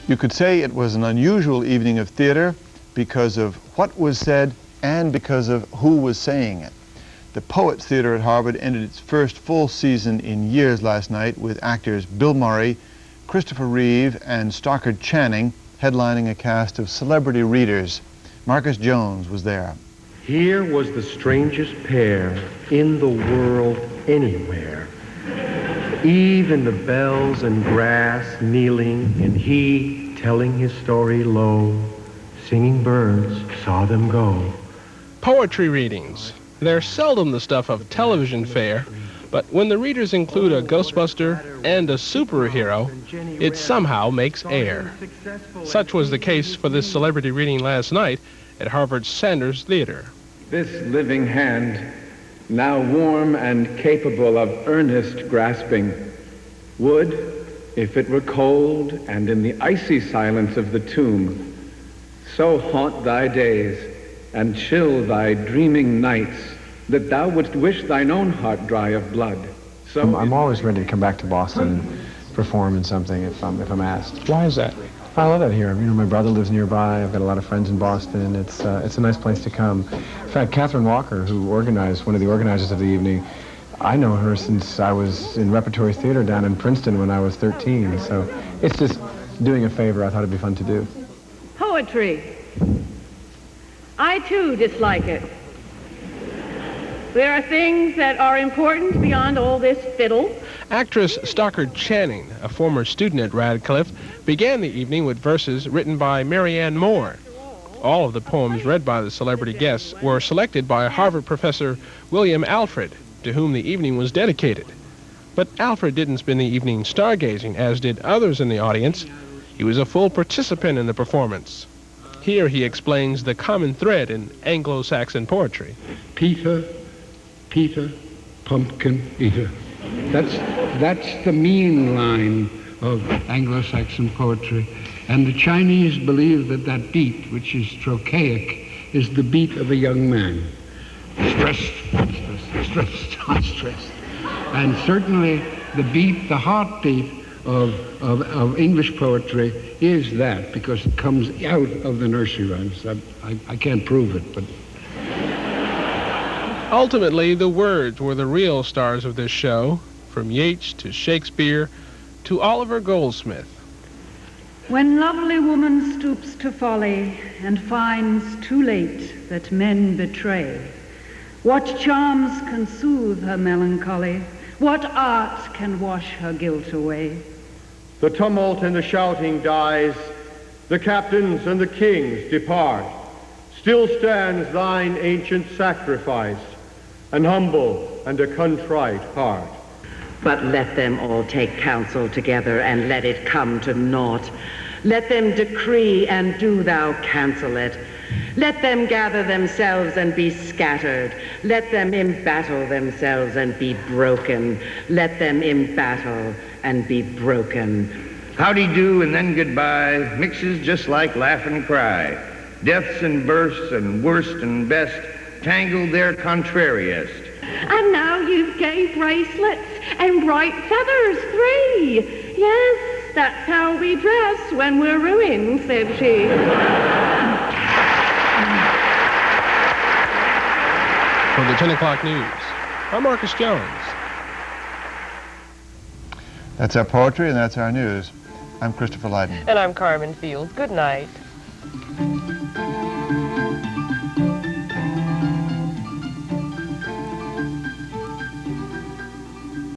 You could say it was an unusual evening of theater because of what was said and because of who was saying it. The Poets Theater at Harvard ended its first full season in years last night with actors Bill Murray, Christopher Reeve, and Stockard Channing headlining a cast of celebrity readers. Marcus Jones was there. Here was the strangest pair in the world anywhere. Eve in the bells and grass kneeling, and he telling his story low. Singing birds saw them go. Poetry readings. They're seldom the stuff of television fare, but when the readers include a Ghostbuster and a superhero, it somehow makes air. Such was the case for this celebrity reading last night at Harvard's Sanders Theater. This living hand, now warm and capable of earnest grasping, would, if it were cold and in the icy silence of the tomb, so haunt thy days and chill thy dreaming nights that thou wouldst wish thine own heart dry of blood. So I'm always ready to come back to Boston and perform in something if I'm asked. Why is that? I love it here. You know, my brother lives nearby. I've got a lot of friends in Boston. It's a nice place to come. In fact, Catherine Walker, who organized, one of the organizers of the evening, I know her since I was in repertory theater down in Princeton when I was 13. So it's just doing a favor I thought it'd be fun to do. Poetry. I too dislike it. There are things that are important beyond all this fiddle. Actress Stockard Channing, a former student at Radcliffe, began the evening with verses written by Marianne Moore. All of the poems read by the celebrity guests were selected by Harvard Professor William Alfred, to whom the evening was dedicated. But Alfred didn't spend the evening stargazing, as did others in the audience. He was a full participant in the performance. Here he explains the common thread in Anglo-Saxon poetry. Peter, pumpkin eater. That's the mean line of Anglo-Saxon poetry. And the Chinese believe that that beat, which is trochaic, is the beat of a young man. Stressed, stressed. And certainly the beat, the heartbeat of English poetry is that, because it comes out of the nursery rhymes. I can't prove it, but... Ultimately, the words were the real stars of this show, from Yeats to Shakespeare to Oliver Goldsmith. When lovely woman stoops to folly and finds too late that men betray, what charms can soothe her melancholy? What art can wash her guilt away? The tumult and the shouting dies, the captains and the kings depart. Still stands thine ancient sacrifice, an humble and a contrite heart. But let them all take counsel together and let it come to naught. Let them decree and do thou cancel it. Let them gather themselves and be scattered. Let them embattle themselves and be broken. Let them embattle and be broken. Howdy-do and then goodbye mixes just like laugh and cry. Deaths and births and worst and best tangled their contrariest. And now you've gay bracelets and bright feathers 3. Yes, that's how we dress when we're ruined, said she. For the 10 o'clock news, I'm Marcus Jones. That's our poetry and that's our news. I'm Christopher Lydon. And I'm Carmen Field. Good night.